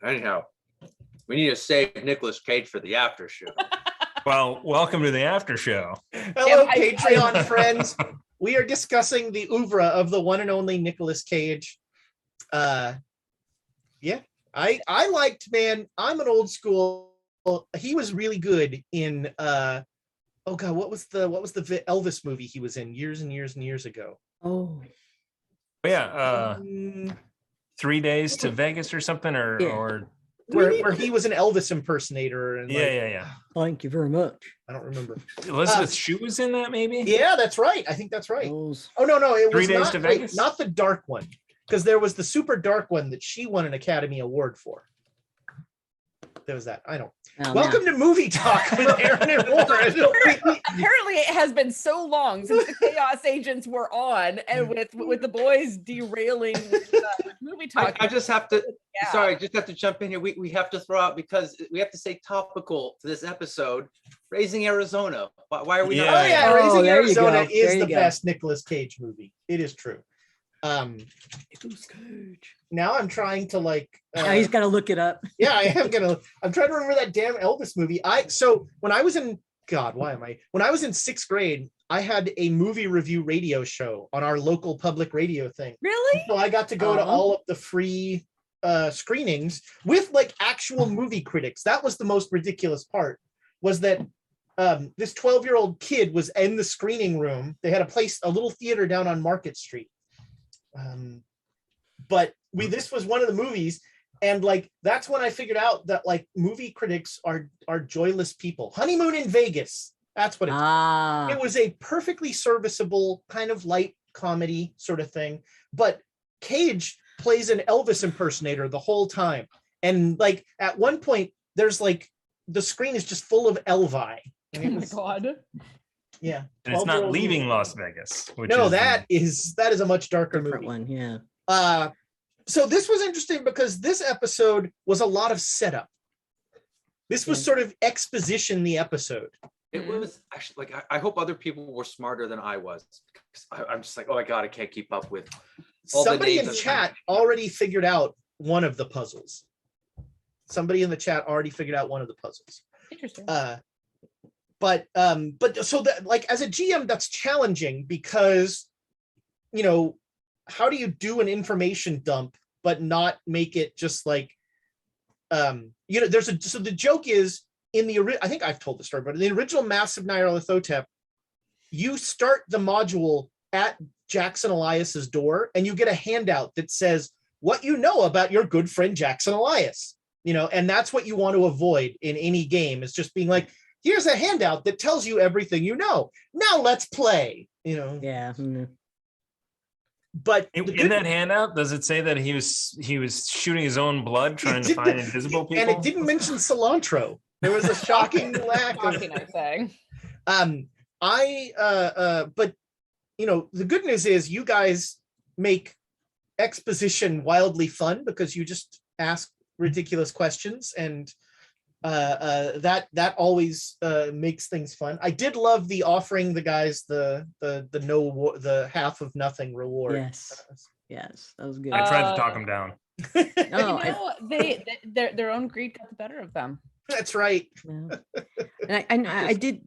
Anyhow, we need to save Nicolas Cage for the after show. Well, welcome to the after show. Hello, Patreon friends. We are discussing the oeuvre of the one and only Nicolas Cage. I liked, man, I'm an old school. He was really good in oh god, what was the Elvis movie he was in years and years and years ago? Oh yeah, 3 days to Vegas or something, or where he was an Elvis impersonator. And yeah. Thank you very much. I don't remember. Elizabeth Shue was in that, maybe. Yeah, that's right. I think that's right. Oh no, it was 3 days to Vegas, not the dark one, because there was the super dark one that she won an Academy Award for. There was that. I don't. Welcome to Movie Talk with Aaron and Warren. Apparently, it has been so long since the Chaos Agents were on, and with the boys derailing Movie Talk. I just have to. Yeah. Sorry, just have to jump in here. We have to throw out, because we have to stay topical to this episode. Raising Arizona. Why are we? Yeah. Oh yeah, Raising Arizona is the best Nicolas Cage movie. It is true. Now I'm trying to he's got to look it up. Yeah, I'm trying to remember that damn Elvis movie. When I was in when I was in 6th grade, I had a movie review radio show on our local public radio thing. Really? So I got to go to all of the free screenings with actual movie critics. That was the most ridiculous part, was that this 12-year-old kid was in the screening room. They had a little theater down on Market Street. But this was one of the movies, and that's when I figured out that movie critics are joyless people. Honeymoon in Vegas, that's what it was. It was a perfectly serviceable kind of light comedy sort of thing, but Cage plays an Elvis impersonator the whole time, and at one point there's the screen is just full of Elvi. Oh my god. Yeah, and it's not Leaving Las Vegas. That is a much darker movie. One, yeah. So this was interesting because this episode was a lot of setup. This was sort of exposition. The episode. It was actually I hope other people were smarter than I was, because I'm just oh my god, I can't keep up with. Somebody in chat already figured out one of the puzzles. Somebody in the chat already figured out one of the puzzles. Interesting. But so that as a GM, that's challenging, because how do you do an information dump but not make it just so the joke is I think I've told the story, but in the original Massive Nyarlathotep, you start the module at Jackson Elias's door and you get a handout that says what you know about your good friend Jackson Elias, and that's what you want to avoid in any game, is just being here's a handout that tells you everything you know. Now let's play, Yeah. Mm-hmm. But in that handout, does it say that he was shooting his own blood trying to find invisible people? And it didn't mention cilantro. There was a shocking lack of. But the good news is you guys make exposition wildly fun, because you just ask ridiculous questions, and that always makes things fun. I did love the offering the guys the half of nothing reward. Yes, that was good. I tried to talk them down. Their own greed got the better of them. That's right. Yeah. And I did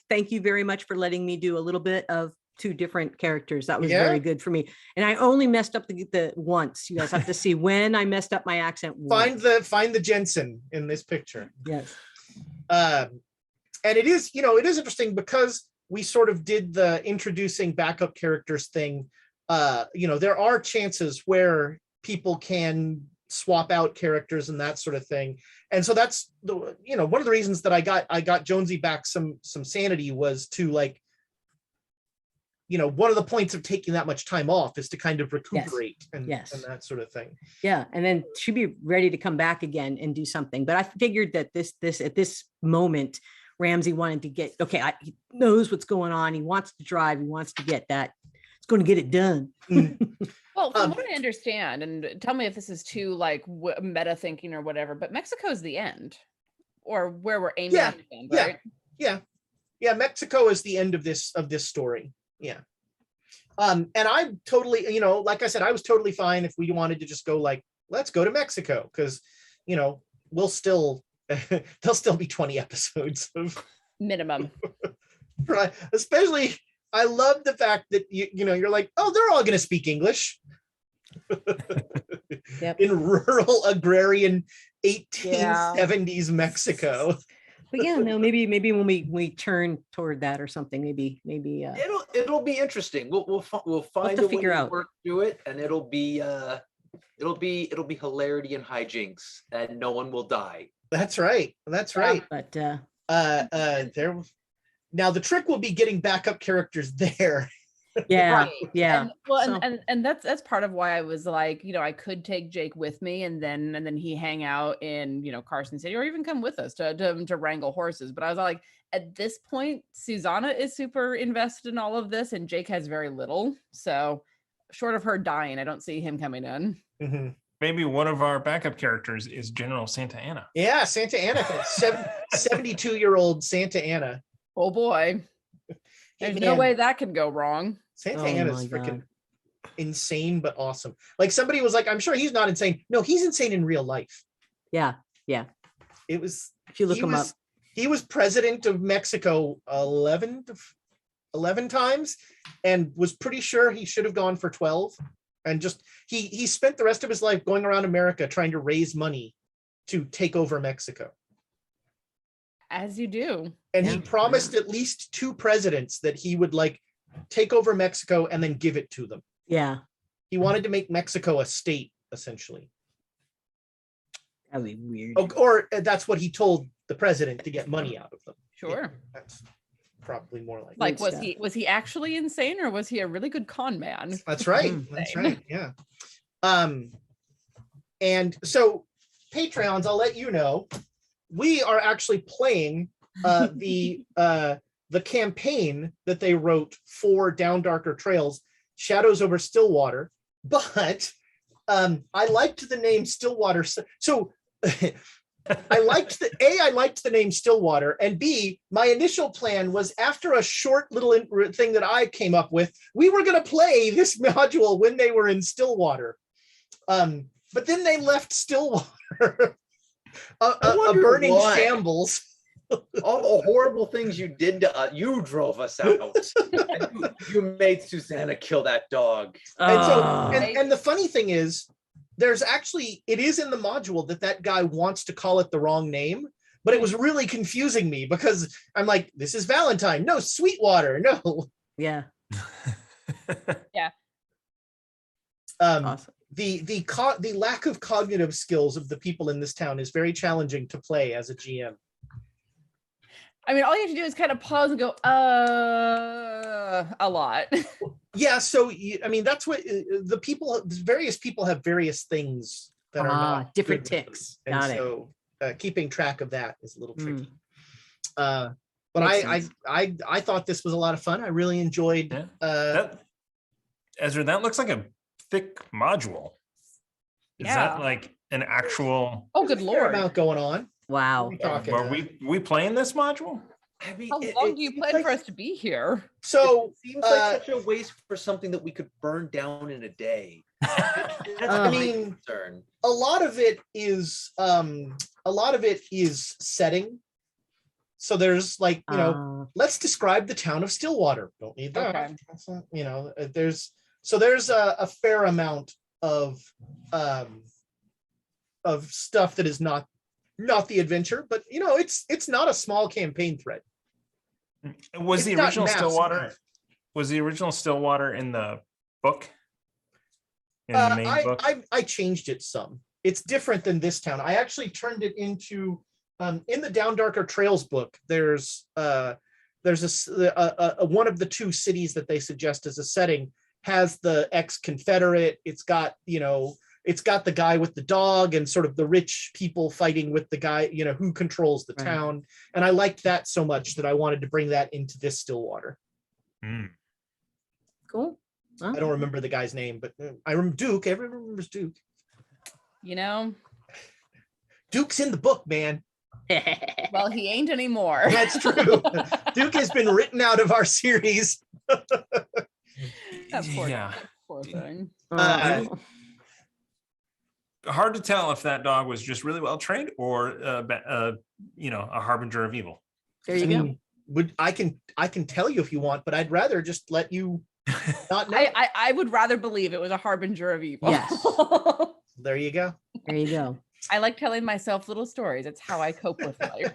thank you very much for letting me do a little bit of 2 different characters. That was very good for me. And I only messed up the once. You guys have to see when I messed up my accent. Find the Jensen in this picture. Yes. And it is interesting, because we sort of did the introducing backup characters thing. There are chances where people can swap out characters and that sort of thing. And so that's one of the reasons that I got Jonesy back some sanity, was to one of the points of taking that much time off is to kind of recuperate and that sort of thing. Yeah. And then she'd be ready to come back again and do something. But I figured that this at this moment, Ramsey wanted to get, he knows what's going on. He wants to drive. He wants to get that. It's going to get it done. Well, from what I understand, and tell me if this is too meta thinking or whatever, but Mexico is the end, or where we're aiming at the end, right? Yeah. Mexico is the end of this story. Yeah. And I'm totally, like I said, I was totally fine if we wanted to just go let's go to Mexico, because we'll still there'll still be 20 episodes of Minimum. right. Especially, I love the fact that you're like, oh, they're all going to speak English. Yep. In rural agrarian 1870s Mexico. But yeah, no, maybe when we turn toward that or something, maybe It'll be interesting. We'll find to a way figure to out. work through it, and it'll be hilarity and hijinks, and no one will die. That's right. but There. Now the trick will be getting backup characters there. yeah, Right. yeah. And, well, So- and that's part of why I was like, I could take Jake with me and then he hang out in, Carson City, or even come with us to wrangle horses. But I was like, at this point, Susanna is super invested in all of this, and Jake has very little. So short of her dying, I don't see him coming in. Mhm. Maybe one of our backup characters is General Santa Anna. Yeah, Santa Anna, 72-year-old Santa Anna. Oh boy. There's no man. way that could go wrong. Santa Oh Anna's my freaking God. insane, but awesome. Like somebody was like, I'm sure he's not insane. No, he's insane in real life. Yeah. It was If you look he him was, up, He was president of Mexico 11 times, and was pretty sure he should have gone for 12. And just he spent the rest of his life going around America trying to raise money to take over Mexico. As you do. And Yeah. he promised at least 2 presidents that he would like take over Mexico and then give it to them. yeah, He wanted to make Mexico a state, essentially. that'd be weird. Or that's what he told the president to get money out of them. Sure. That's probably more like Like, Good stuff. was he actually insane, or was he a really good con man? That's right. Mm. That's right. Yeah. And so Patreons, I'll let you know, we are actually playing the campaign that they wrote for Down Darker Trails, Shadows Over Stillwater. But I liked the name Stillwater. So I liked the name Stillwater, and B, my initial plan was, after a short little thing that I came up with, we were going to play this module when they were in Stillwater. But then they left Stillwater a wonder burning why. shambles. All the horrible things you did to us, you drove us out. And you made Susanna kill that dog. And so, Oh. and the funny thing is, it is in the module that guy wants to call it the wrong name, but it was really confusing me because I'm like, this is Valentine, no, Sweetwater, no. Yeah, awesome. The lack of cognitive skills of the people in this town is very challenging to play as a GM. I mean, all you have to do is kind of pause and go, a lot. Yeah, so I mean, that's what various people have various things that are not different good with them. ticks. And Got it. so keeping track of that is a little tricky. Mm. But Makes I thought this was a lot of fun. I really enjoyed. Yeah. Ezra, that looks like a thick module. Is Yeah. that like an actual? Oh, good fair lord. amount going on. Wow. What are we talking Are about? we playing this module? I mean, How long do you plan for us to be here? So it seems like such a waste for something that we could burn down in a day. That's I my mean, concern. a lot of it is setting. So there's like, let's describe the town of Stillwater. Don't need that. Okay. There's a fair amount of stuff that is not the adventure, but it's not a small campaign thread. Was It's the not original massive. Stillwater? Was the original Stillwater in the book? In the main book? I changed it some. It's different than this town. I actually turned it into in the Down Darker Trails book. There's a one of the 2 cities that they suggest as a setting has the ex-Confederate. It's got the guy with the dog and sort of the rich people fighting with the guy who controls the Right. town. And I liked that so much that I wanted to bring that into this Stillwater. Mm. Cool. I don't remember the guy's name, but I remember Duke. Everyone remembers Duke. Duke's in the book, man. Well, he ain't anymore. That's true. Duke has been written out of our series. That poor, Yeah. poor thing. Uh, hard to tell if that dog was just really well trained or a harbinger of evil. There you go. I can tell you if you want, but I'd rather just let you not know. I would rather believe it was a harbinger of evil. Yes. There you go. There you go. I like telling myself little stories. It's how I cope with life.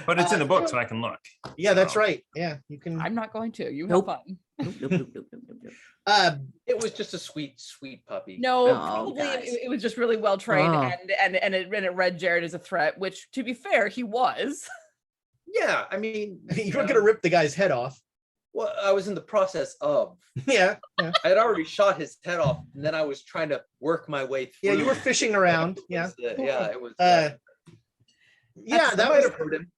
But it's in the book, so I can look. Yeah, that's right. Yeah, you can. I'm not going to. You Nope. have fun. It was just a sweet puppy. No, Oh, probably guys. it was just really well trained, Oh. and it read Jared as a threat, which, to be fair, he was. Yeah, I mean, You were gonna rip the guy's head off. well, I was in the process of. Yeah, I had already shot his head off, and then I was trying to work my way through. yeah. You were fishing around. Yeah, It was. yeah. That might was. have hurt him.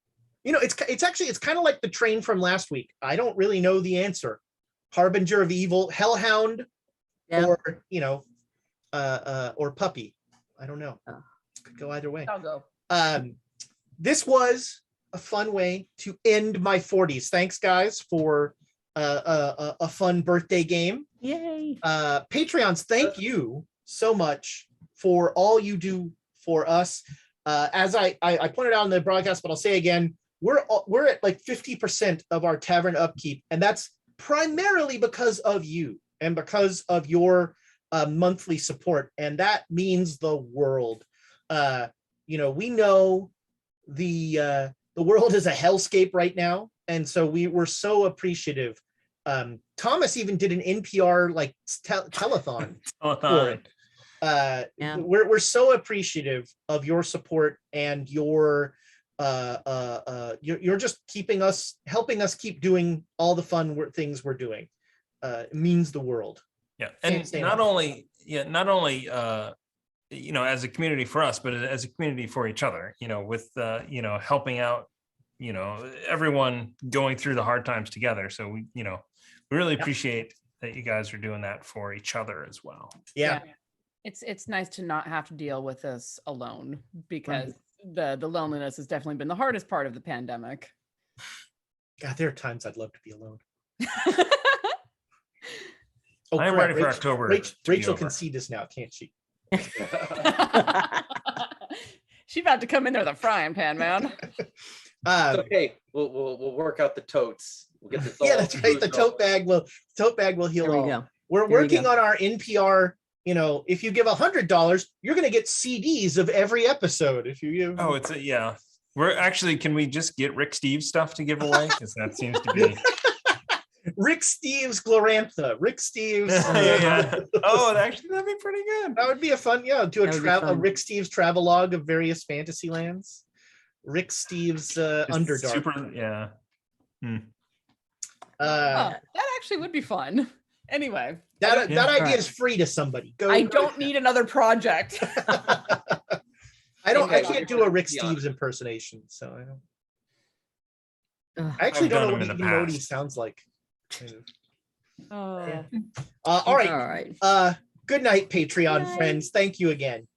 You know, it's kind of like the train from last week. I don't really know the answer. Harbinger of evil, hellhound, Yeah. or or puppy. I don't know. Oh. Could go either way. I'll go. This was a fun way to end my 40s. Thanks, guys, for a fun birthday game. Yay. Patreons, thank you so much for all you do for us. As I pointed out in the broadcast, but I'll say again, we're at like 50% of our tavern upkeep, and that's primarily because of you and because of your monthly support, and that means the world. We know the world is a hellscape right now, and so we're so appreciative. Thomas even did an NPR like telethon for it. Yeah. We're so appreciative of your support, and you're just helping us keep doing all the fun things we're doing. It means the world. Yeah, and not only as a community for us, but as a community for each other. With helping out, everyone going through the hard times together. So we really appreciate that you guys are doing that for each other as well. Yeah. It's nice to not have to deal with this alone, because the loneliness has definitely been the hardest part of the pandemic. God, there are times I'd love to be alone. I am crap, ready for October. Rachel can see this now, can't she? She's about to come in there with a frying pan, man. It's okay. We'll work out the totes. We'll get this. Yeah, that's right. The tote bag will heal There we all. go. We're There we working go. on our NPR. If you give $100, you're going to get CDs of every episode. If you give. Oh, yeah. We're actually. Can we just get Rick Steves stuff to give away? Because that seems to be. Rick Steves Glorantha. Rick Steves. Yeah. Oh, actually, that'd be pretty good. That would be a fun. Yeah, do That would be a fun. Rick Steves travelogue of various fantasy lands. Rick Steves Just Underdark. Super. Yeah. That actually would be fun. Anyway, That Yeah. idea Right. is free to somebody. Go. I don't need another project. I Okay, can't do a Rick yeah. Steves impersonation, so I don't. Ugh. I actually I've don't done know them in the what he past. sounds like. Kind of. Oh. All right. All right. Good night, Patreon Good night. friends. Thank you again.